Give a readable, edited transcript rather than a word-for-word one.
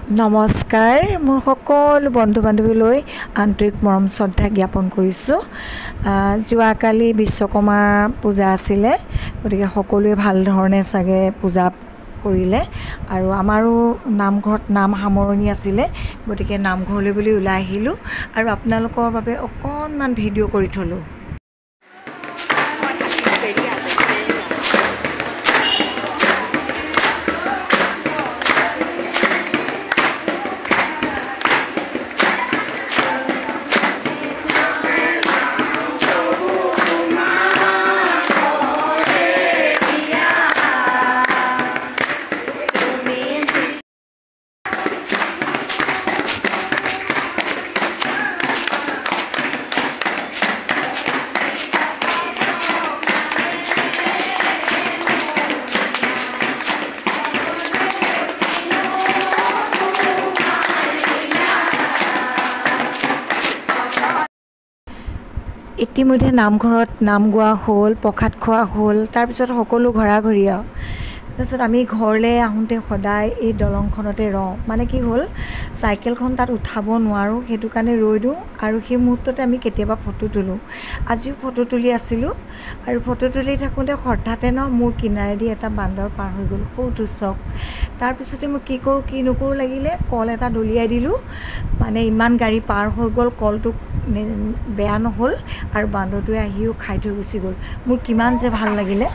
নমস্কাৰ মোৰ সকলো বন্ধু বান্ধৱীলৈ আন্তৰিক মৰম শ্ৰদ্ধা জ্ঞাপন কৰিছোঁ। যোৱাকালি বিশ্বকৰ্মা পূজা আছিলে, গতিকে সকলোৱে ভাল ধৰণে চাগে পূজা কৰিলে আৰু আমাৰো নামঘৰত নাম সামৰণি আছিলে, গতিকে নামঘৰলৈ বুলি ওলাই আহিলোঁ আৰু আপোনালোকৰ বাবে অকণমান ভিডিঅ' কৰি থ'লোঁ। ইতিমধ্যে নামঘৰত নাম গোৱা হ'ল, প্ৰসাদ খোৱা হ'ল, তাৰপিছত সকলো ঘৰা-ঘৰি আৰু তাৰপিছত আমি ঘৰলৈ আহোঁতে সদায় এই দলংখনতে ৰওঁ। মানে কি হ'ল, চাইকেলখন তাত উঠাব নোৱাৰোঁ, সেইটো কাৰণে ৰৈ দিওঁ আৰু সেই মুহূৰ্ততে আমি কেতিয়াবা ফটো তোলোঁ। আজিও ফটো তুলি আছিলোঁ আৰু ফটো তুলি থাকোঁতে হঠাতে মোৰ কিনাৰেদি এটা বান্দৰ পাৰ হৈ গ'ল, সৌটো চক। তাৰপিছতে মই কি কৰোঁ কি নকৰোঁ লাগিলে, কল এটা দলিয়াই দিলোঁ। মানে ইমান গাড়ী পাৰ হৈ গ'ল, কলটো বেয়া নহ'ল আৰু বান্দৰটোৱে আহিও খাই থৈ গুচি গ'ল। মোৰ কিমান যে ভাল লাগিলে।